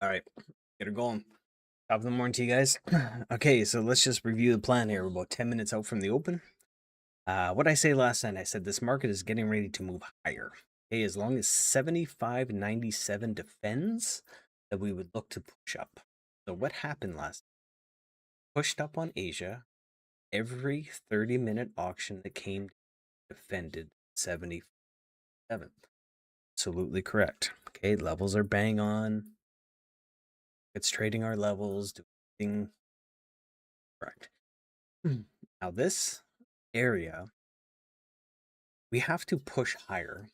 All right, get her going. Top of the morning to you guys. Okay, so let's just review the plan here. We're about 10 minutes out from the open. What I say last night, I said this market is getting ready to move higher. Okay, as long as 75.97 defends, that we would look to push up. So what happened last? Pushed up on Asia. Every 30-minute auction that came defended 77. Absolutely correct. Okay, levels are bang on. It's trading our levels, doing correct. Now this area, we have to push higher.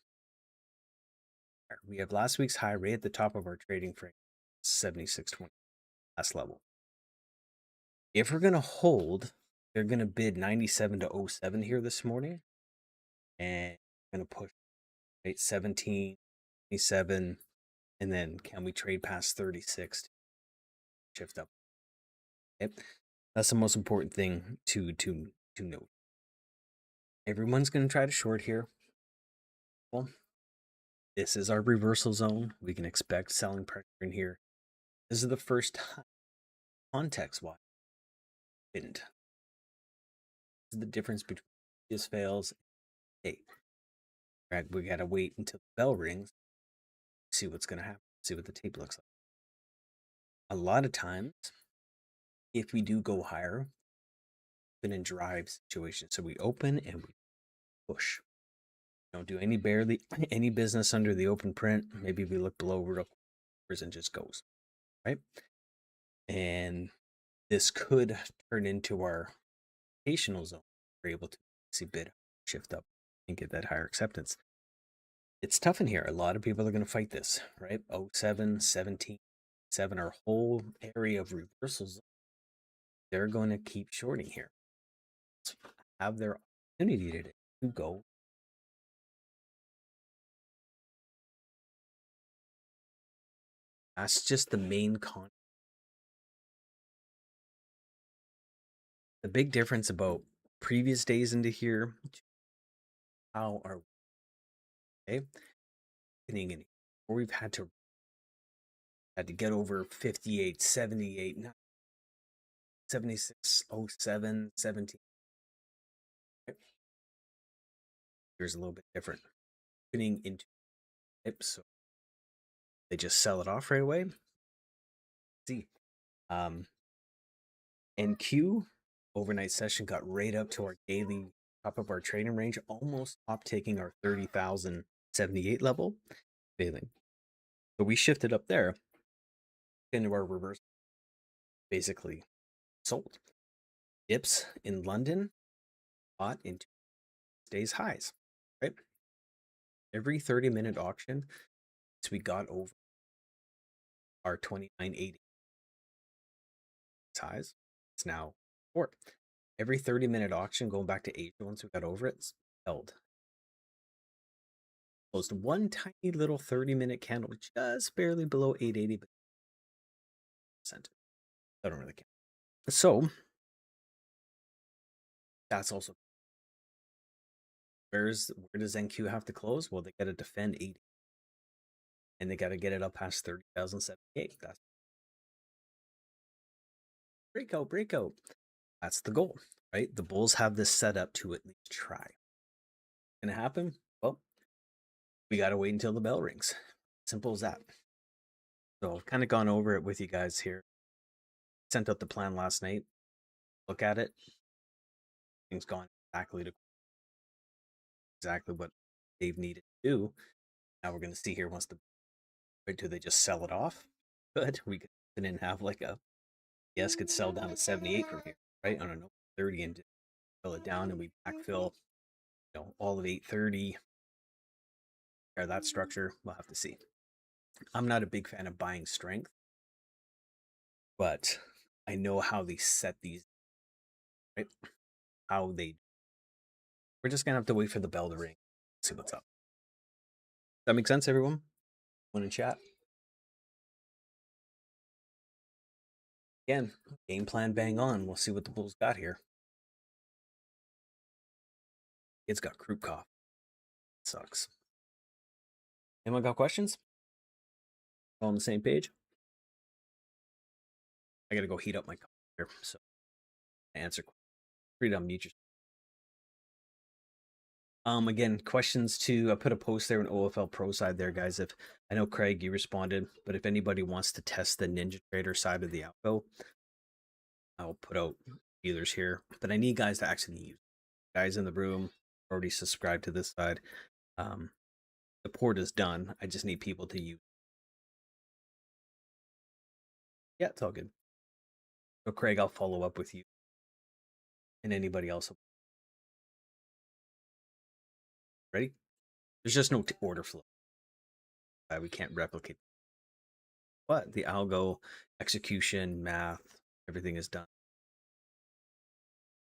We have last week's high right at the top of our trading frame, 76.20, last level. If we're going to hold, they're going to bid 97 to 07 here this morning, and we're going to push right 17, 27, and then can we trade past 36 to shift up? Okay? That's the most important thing to note. Everyone's going to try to short here. Well, this is our reversal zone. We can expect selling pressure in here. This is the first time, context-wise, didn't. This is the difference between this fails and tape. Right, we gotta wait until the bell rings, see what's gonna happen, see what the tape looks like. A lot of times, if we do go higher, been in drive situation. So we open and we push. Don't do any business under the open print. Maybe we look below real quick and just goes. Right? And this could turn into our rotational zone. We're able to see bid shift up and get that higher acceptance. It's tough in here. A lot of people are going to fight this, right? 07, 17, 7, our whole area of reversals. They're going to keep shorting here. Have their opportunity today to go. That's just the main con. The big difference about previous days into here, how are we? Okay? Or we've had to get over 58, 78, 76, 07, 17. Okay? Here's a little bit different. Getting into it, so they just sell it off right away. See, NQ overnight session got right up to our daily top of our trading range, almost top taking our 30,078 level, failing. So we shifted up there into our reverse, basically sold. Dips in London bought into today's highs, right? Every 30-minute auction, so we got over our 2980 highs. It's now 4. Every 30-minute auction, going back to 8 once we got over it, it's held. Closed one tiny little 30-minute candle just barely below 880, but I don't really care. So that's also where does NQ have to close? Well, they got to defend 80, and they got to get it up past 30,078. That's breakout. That's the goal, right? The bulls have this set up to at least try. Gonna happen? Well, we got to wait until the bell rings. Simple as that. So I've kind of gone over it with you guys here. Sent out the plan last night. Look at it. Things gone exactly what Dave needed to do. Now we're going to see here once do they just sell it off? Good. We could then have like a could sell down to 78 from here, right? I don't know, 30 and fill it down, and we backfill, all of 830. Or that structure, we'll have to see. I'm not a big fan of buying strength, but I know how they set these, right? We're just gonna have to wait for the bell to ring, see what's up. That makes sense, everyone? Want to chat? Again, game plan bang on. We'll see what the Bulls got here. It's got croup cough. Sucks. Anyone got questions? All on the same page? I gotta go heat up my coffee here. So answer. Free to unmute yourself. Again, questions to I put a post there on OFL Pro side there, guys. If I know Craig, you responded, but if anybody wants to test the Ninja Trader side of the algo, I'll put out dealers here. But I need guys to actually use. Guys in the room already subscribed to this side. Support is done. I just need people to use. Yeah, it's all good. So Craig, I'll follow up with you and anybody else. Ready? There's just no order flow. We can't replicate. But the algo, execution, math, everything is done.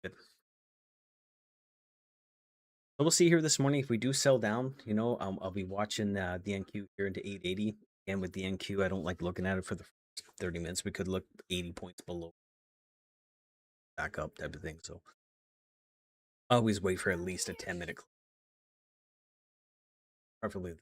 Good. So we'll see here this morning if we do sell down. You know, I'll be watching the NQ here into 880. And with the NQ, I don't like looking at it for the first 30 minutes. We could look 80 points below, back up type of thing. So always wait for at least a 10-minute clip. Preferably.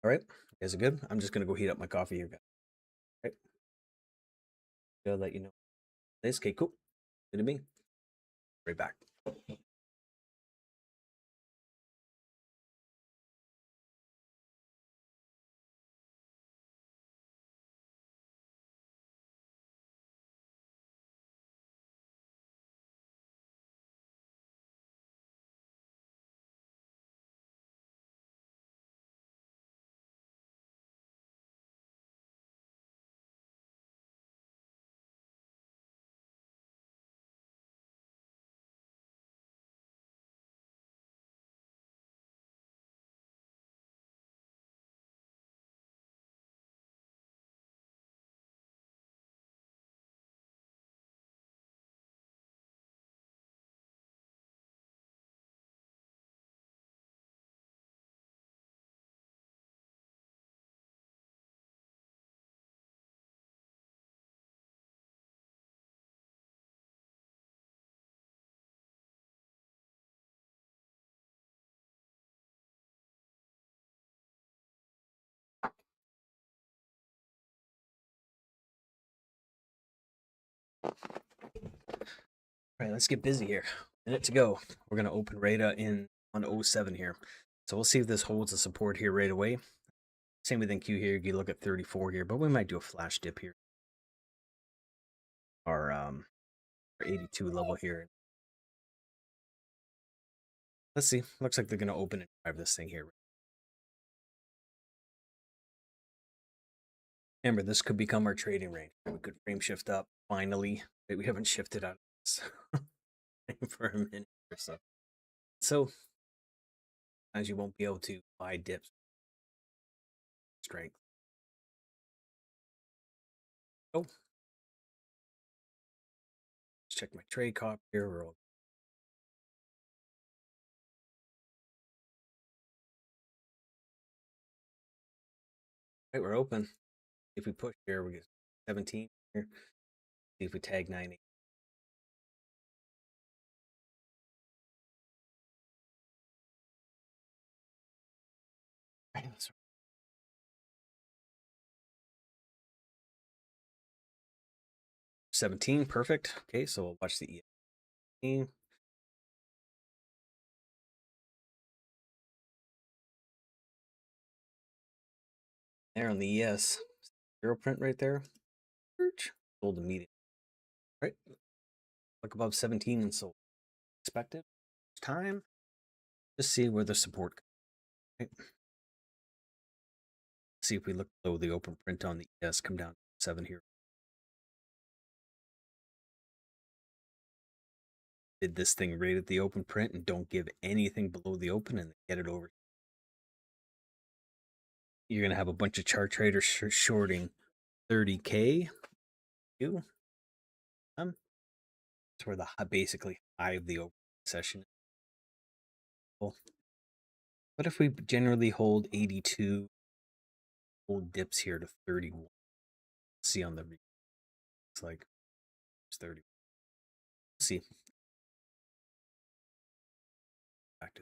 All right, you guys are good. I'm just gonna go heat up my coffee here, guys. All right, I'll let you know. This okay, cool. Good to me. Right back. All right, let's get busy here. Minute to go. We're gonna open Rata in 107 here. So we'll see if this holds the support here right away. Same with NQ here. You look at 34 here, but we might do a flash dip here. Our 82 level here. Let's see. Looks like they're gonna open and drive this thing here. Remember, this could become our trading range. We could frame shift up finally. We haven't shifted out of this for a minute or so. So, as you won't be able to buy dips. Strength. Oh, let's check my trade copy here. We're all right. We're open. If we push here, we get 17 here. See if we tag 90. Right, 17, perfect. Okay, so we'll watch the E. There on the ES. Zero print right there. Sold immediately. Right. Look above 17 and sold. Expected. Time. Just see where the support comes. Right. See if we look below the open print on the ES, come down to 7 here. Did this thing right at the open print and don't give anything below the open and get it over. You're going to have a bunch of chart traders shorting 30K. That's where the basically high of the open session. Well, what if we generally hold 82, hold dips here to 31? See on the it's like it's 30. Let's see. Back to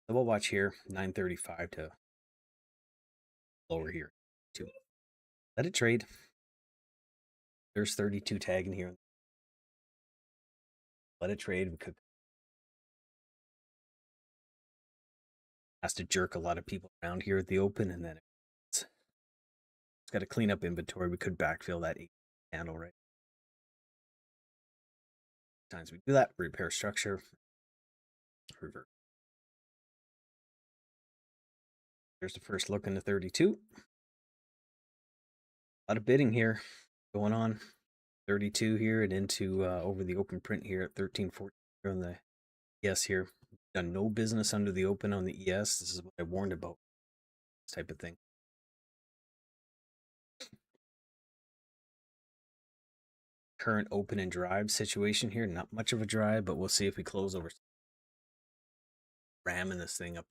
So we'll watch here, 935 to lower here. Two. Let it trade. There's 32 tagging here. Let it trade. We could has to jerk a lot of people around here at the open, and then it's got to clean up inventory. We could backfill that 8 candle right. Times we do that, repair structure, revert. There's the first look into 32. A lot of bidding here going on. 32 here and into over the open print here at 13.40 on the ES here. Done no business under the open on the ES. This is what I warned about. This type of thing. Current open and drive situation here. Not much of a drive, but we'll see if we close over. Ramming this thing up.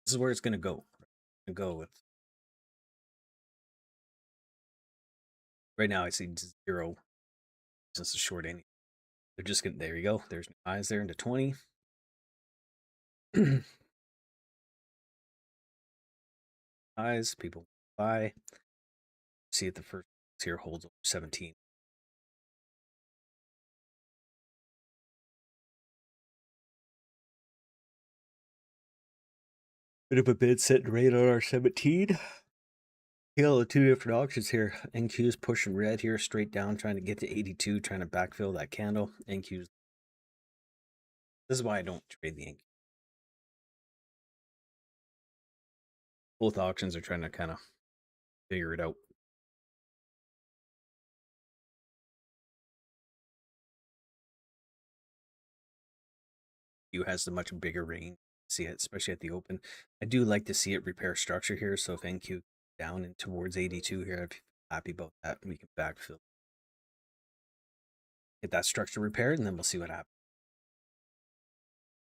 This is where it's going to go. With right now, I see 0. Just a short any. They're just getting there. You go. There's eyes there into 20. Eyes. People buy. See if the first here holds over 17. Bit of a bid sitting right on our 17. The 2 different auctions here. NQ's pushing red here straight down, trying to get to 82, trying to backfill that candle. NQ's. This is why I don't trade the NQ. Both auctions are trying to kind of figure it out. NQ has the much bigger range. See it, especially at the open. I do like to see it repair structure here. So if NQ down and towards 82 here, I'd be happy about that. We can backfill. Get that structure repaired, and then we'll see what happens.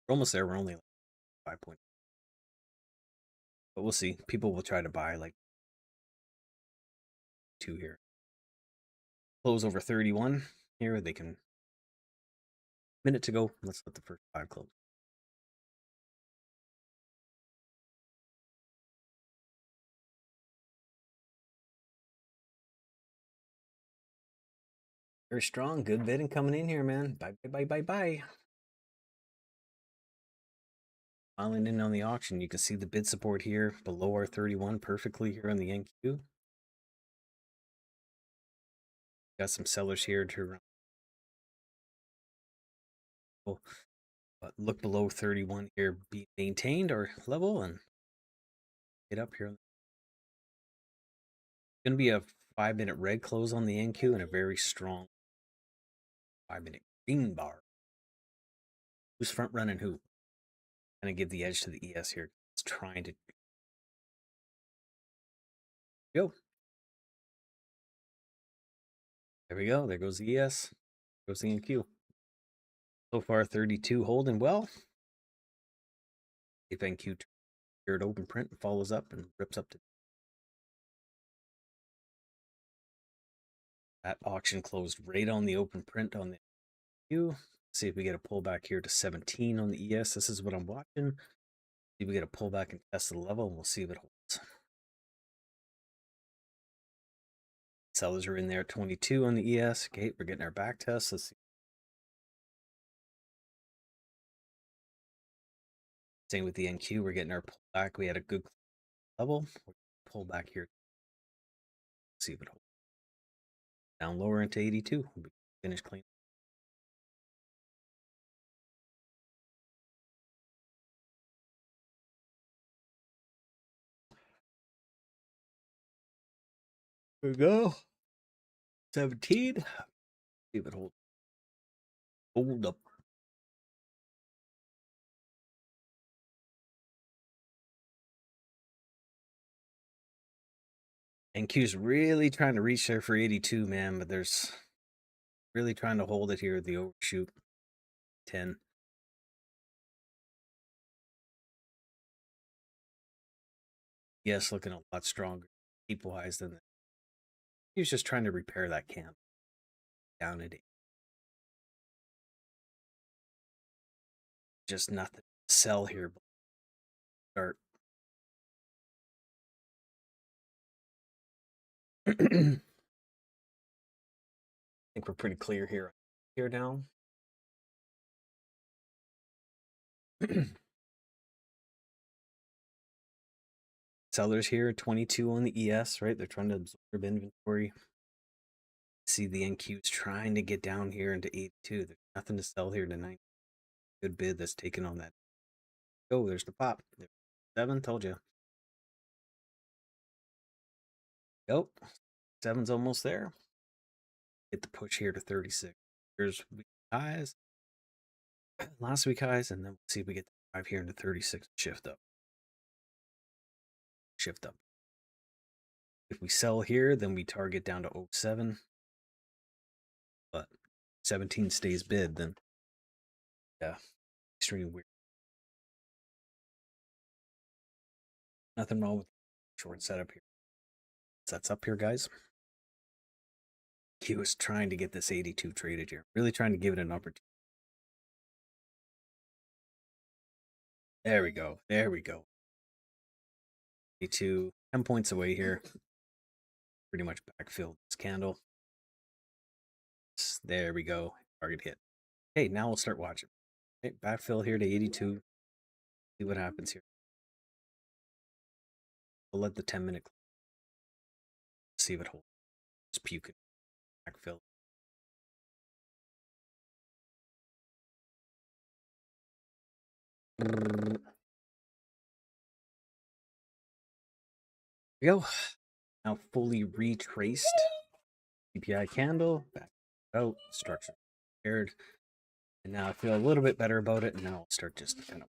We're almost there. We're only like 5 points. But we'll see. People will try to buy like 2 here. Close over 31 here. They can. Minute to go. Let's let the first 5 close. Very strong. Good bidding coming in here, man. Bye, bye, bye, bye, bye. Filing in on the auction. You can see the bid support here below our 31 perfectly here on the NQ. Got some sellers here to run. But look below 31 here, be maintained or level and get up here. Going to be a 5-minute red close on the NQ and a very strong 5-minute green bar. Who's front running who? Going to give the edge to the ES here. It's trying to go. There we go. There goes the ES. There goes the NQ. So far, 32 holding well. If NQ here at open print and follows up and rips up to that auction closed right on the open print on the NQ. See if we get a pullback here to 17 on the ES. This is what I'm watching. See if we get a pullback and test the level, and we'll see if it holds. Sellers are in there at 22 on the ES. Okay, we're getting our back test. Let's see. Same with the NQ. We're getting our pullback. We had a good level. Pull back here. Let's see if it holds. Down lower into 82. We'll finish clean. There we go. 17. See if it holds. Hold up. NQ's really trying to reach there for 82, man, but there's really trying to hold it here at the overshoot. 10. Yes, looking a lot stronger people-wise than that. He was just trying to repair that candle. Down at 8. Just nothing sell here. Start. I think we're pretty clear here now. Sellers here, 22 on the ES, right? They're trying to absorb inventory. See the NQs trying to get down here into 82. There's nothing to sell here tonight. Good bid that's taken on that. Oh, there's the pop. 7, told you. Go. 7's almost there. Get the push here to 36. Here's week highs. Last week highs, and then we'll see if we get the 5 here into 36. Shift up. Shift up. If we sell here, then we target down to 07. But 17 stays bid, then yeah, extremely weird. Nothing wrong with short setup here. Sets up here, guys. He was trying to get this 82 traded here. Really trying to give it an opportunity. There we go. There we go. 82, 10 points away here. Pretty much backfilled this candle. There we go. Target hit. Okay, now we'll start watching. Okay, backfill here to 82. See what happens here. We'll let the 10-minute see if it holds. Just puke it. Backfill. There we go. Now fully retraced. CPI candle. Back out. Structure prepared. And now I feel a little bit better about it. And now I'll start just kind of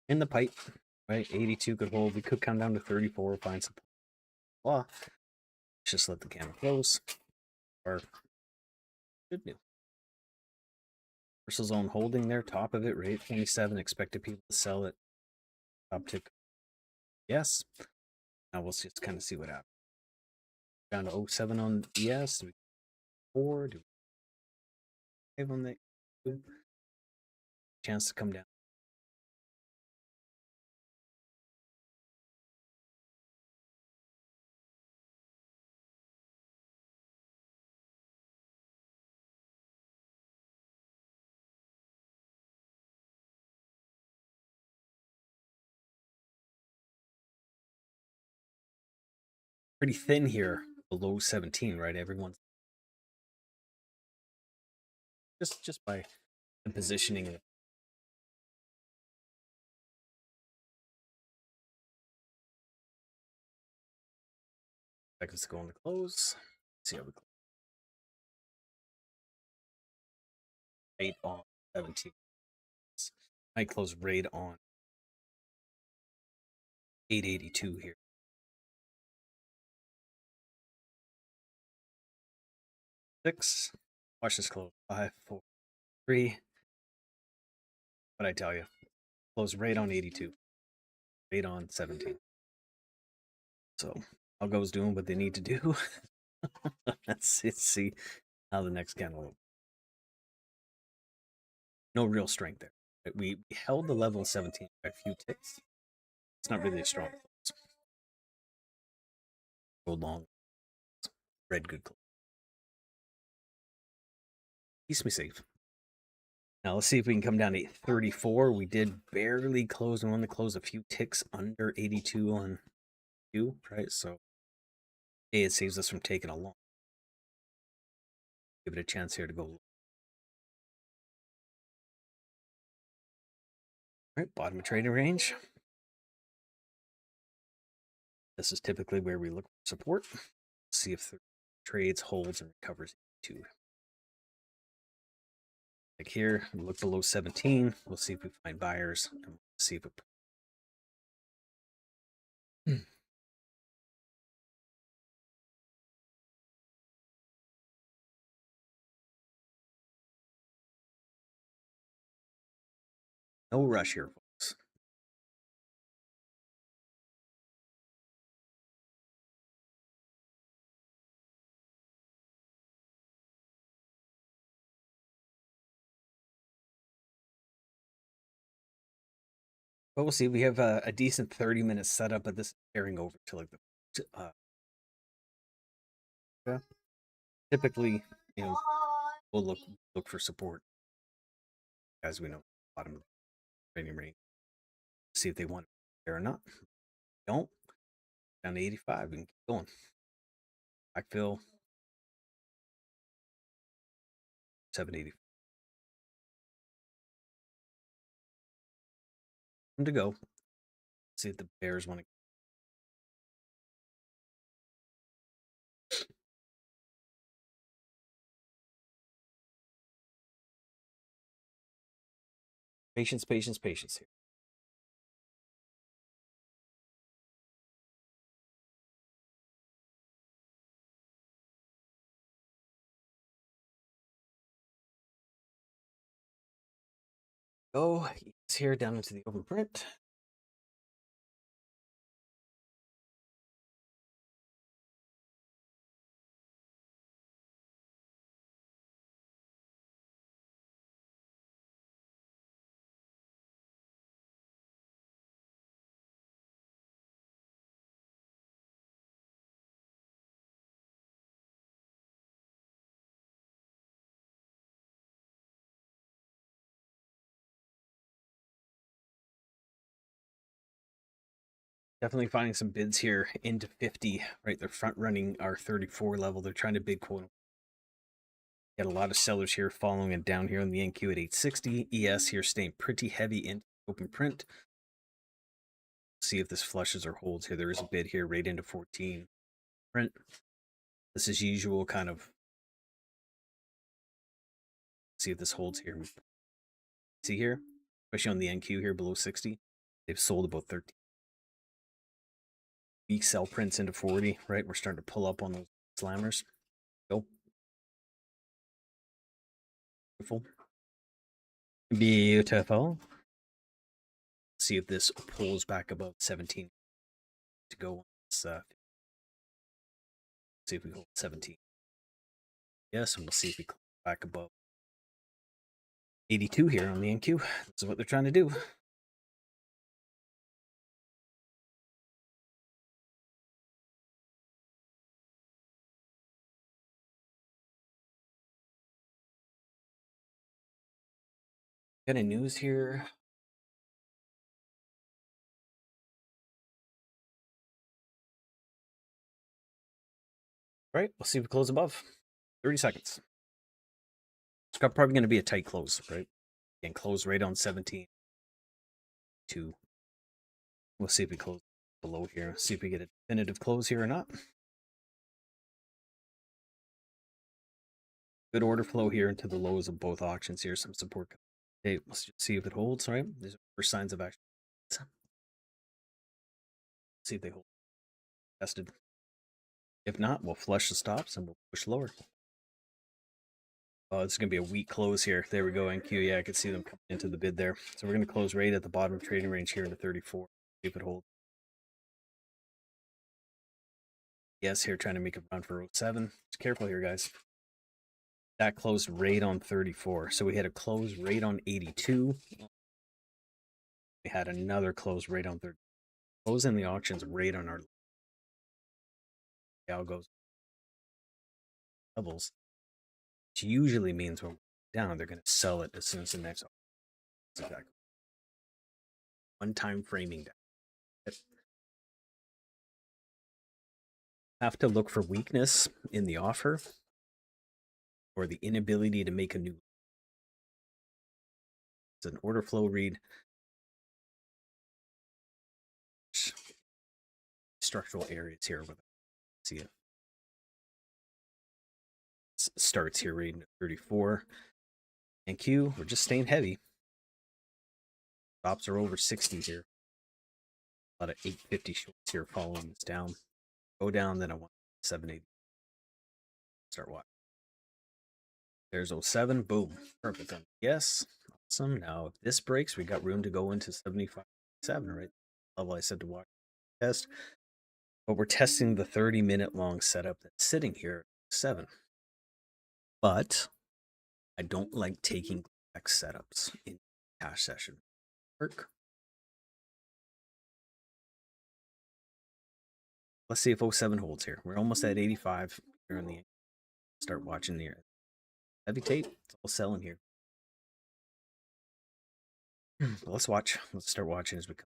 in the pipe. Right? 82 could hold. We could come down to 34. Find some blah. Just let the candle close. Or good news. Reversal zone holding there, top of it, rate 27. Expected people to sell it. Top tick. Yes. Now we'll just kind of see what happens. Down to 07 on ES. Do we 4? Do we 5 on the chance to come down? Pretty thin here, below 17, right? Everyone's just by the positioning of it. Seconds to go on the close. Let's see how we close. 8 on 17. I close rate on 882 here. 6. Watch this close. 5, 4, 3. What I tell you? Close rate on 82. Rate on 17. So I'll go's doing what they need to do. Let's see how the next candle looks. No real strength there. We held the level of 17 by a few ticks. It's not really a strong close. Go long. Red good close. Keeps me safe. Now let's see if we can come down to 34. We did barely close. We want to close a few ticks under 82 on 2, right? So it saves us from taking a long. Give it a chance here to go. All right, bottom of trading range. This is typically where we look for support. See if the trades, holds, and recovers too. Like here, we look below 17. We'll see if we find buyers, and we'll see if it. No rush here, folks. But we'll see. We have a decent 30-minute setup, but this is carrying over to like the yeah. Typically, you know, we'll look for support as we know bottom of the trading range. See if they want it there or not. Don't down to 85. We can keep going. Backfill 780. Time to go. See if the Bears want to. Patience, patience, patience here. Go here down into the open print. Definitely finding some bids here into 50, right? They're front running our 34 level. They're trying to bid quote. Got a lot of sellers here following it down here on the NQ at 860. ES here staying pretty heavy into open print. See if this flushes or holds here. There is a bid here right into 14. Print. This is usual kind of. See if this holds here. See here, especially on the NQ here below 60. They've sold about 13. Weak sell prints into 40, right? We're starting to pull up on those slammers. Go. Beautiful. Beautiful. See if this pulls back above 17 to go. Let's see if we hold 17. Yes, and we'll see if we climb back above 82 here on the NQ. This is what they're trying to do. Got any news here? All right, we'll see if we close above. 30 seconds. It's probably going to be a tight close, right? And close right on 17. 2. We'll see if we close below here. See if we get a definitive close here or not. Good order flow here into the lows of both auctions here. Some support. Okay, let's just see if it holds, right? These are first signs of action. See if they hold. Tested. If not, we'll flush the stops and we'll push lower. Oh, it's going to be a weak close here. There we go, NQ. Yeah, I can see them coming into the bid there. So we're going to close right at the bottom of trading range here into 34. See if it holds. Yes, here trying to make a run for 07. Just careful here, guys. That closed right on 34. So we had a close right on 82. We had another close right on 30. Close in the auctions right on our Gal goes levels. Which usually means when we're down, they're going to sell it as soon as the next. That's exactly. One time framing down. Have to look for weakness in the offer or the inability to make a new. It's an order flow read. Structural areas here with see it. Starts here right in 34. And Q, we're just staying heavy. Stops are over 60 here. A lot of 850 shorts here following this down. Go down, then I want 780. Start watching. There's 07. Boom. Perfect. Yes. Awesome. Now, if this breaks, we got room to go into 75.7, right? Level I said to watch test. But we're testing the 30-minute long setup that's sitting here at 7. But I don't like taking back setups in cash session. Work. Let's see if '07 holds here. We're almost at 85 here on the start watching the heavy tape. It's all selling here. Let's watch. Let's start watching as we come.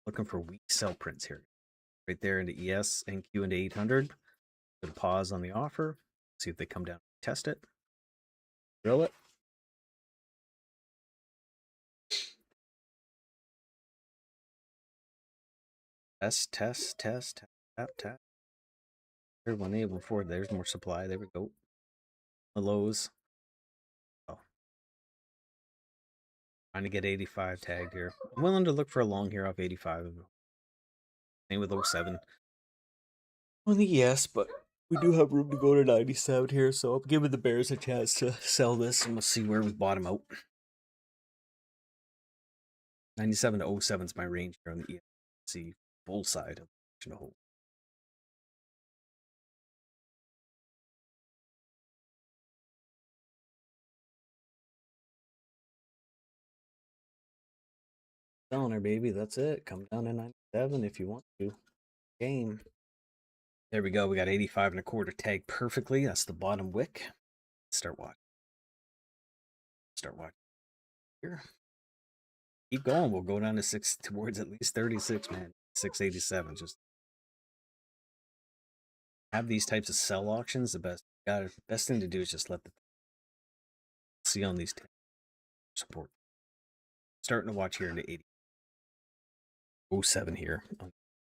Looking for weak sell prints here. Right there into ES and Q into 800. Gonna pause on the offer. See if they come down. Test it. Drill it. Test. Tap. Here's 1A there's more supply. There we go. The lows. Oh. Trying to get 85 tagged here. I'm willing to look for a long here off 85. Same with '07. On the ES, but we do have room to go to 97 here, so I'm giving the Bears a chance to sell this, and we'll see where we bottom out. 97 to '07 is my range here on the ES. See bull side of the hole. Selling her, baby. That's it. Come down to 97 if you want to. Game. There we go. We got 85.25 tagged perfectly. That's the bottom wick. Start watching. Here. Keep going. We'll go down to 6 towards at least 36, man. 687. Just have these types of sell auctions. The best thing to do is just let the see on these support. Starting to watch here into 80. '07 here.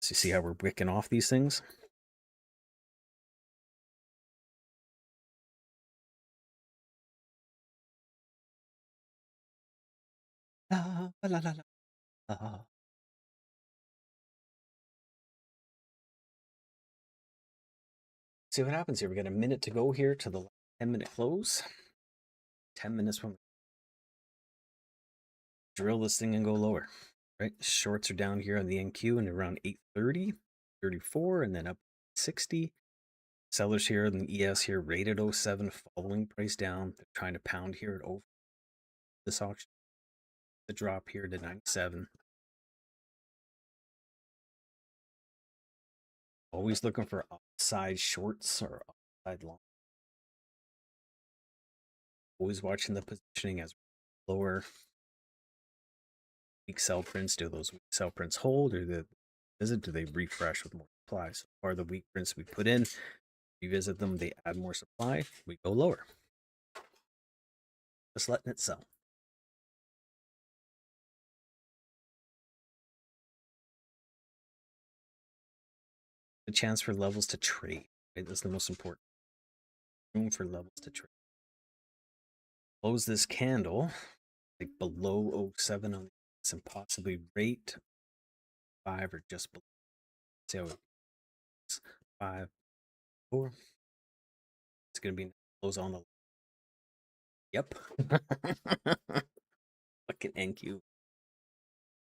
So you see how we're wicking off these things? La, la, la, la. See what happens here. We got a minute to go here to the 10-minute close. 10 minutes from drill this thing and go lower. Right? Shorts are down here on the NQ and around 830, 34, and then up 60. Sellers here in the ES here rated '07, following price down. They're trying to pound here at over this auction. The drop here to 97. Always looking for upside shorts or upside long. Always watching the positioning as lower. Weak sell prints. Do those weak sell prints hold, or do they refresh with more supply? So far, the weak prints we put in, revisit them, they add more supply, we go lower. Just letting it sell. A chance for levels to trade. Right? That's the most important. Room for levels to trade. Close this candle like below '07 on this and possibly rate 5 or just below. See how it goes. 5, 4. It's gonna be close on the. Yep. Fucking NQ.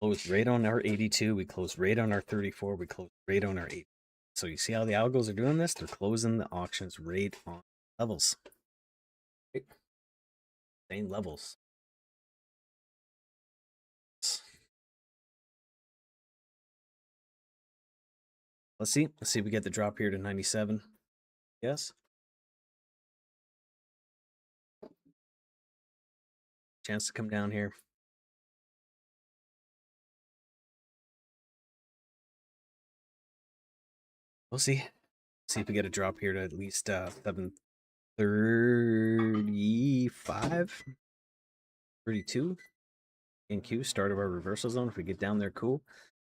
Closed right on our 82. We closed right on our 34. We closed right on our 8. So you see how the algos are doing this? They're closing the auctions right on levels. Right? Same levels. Let's see. Let's see if we get the drop here to 97. Yes. Chance to come down here. We'll see. See if we get a drop here to at least 735, 32. NQ, start of our reversal zone. If we get down there, cool.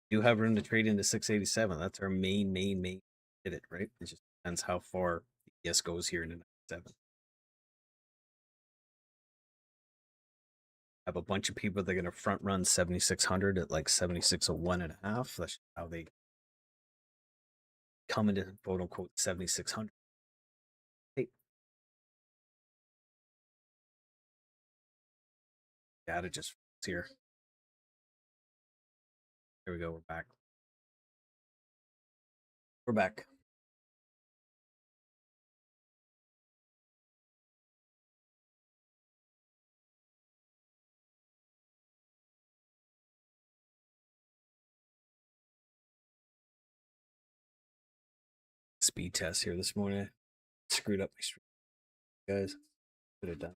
Do have room to trade into 687. That's our main hit it, right? It just depends how far the ES goes here into 97. Have a bunch of people that are going to front run 7600 at like 7601.5. That's how they come into quote unquote 7600. Hey, data just here. Here we go. We're back. We're back. speed test here this morning. Screwed up my stream, guys. Could have done.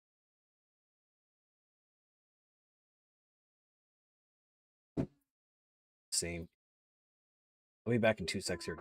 Same. I'll be back in 2 seconds here.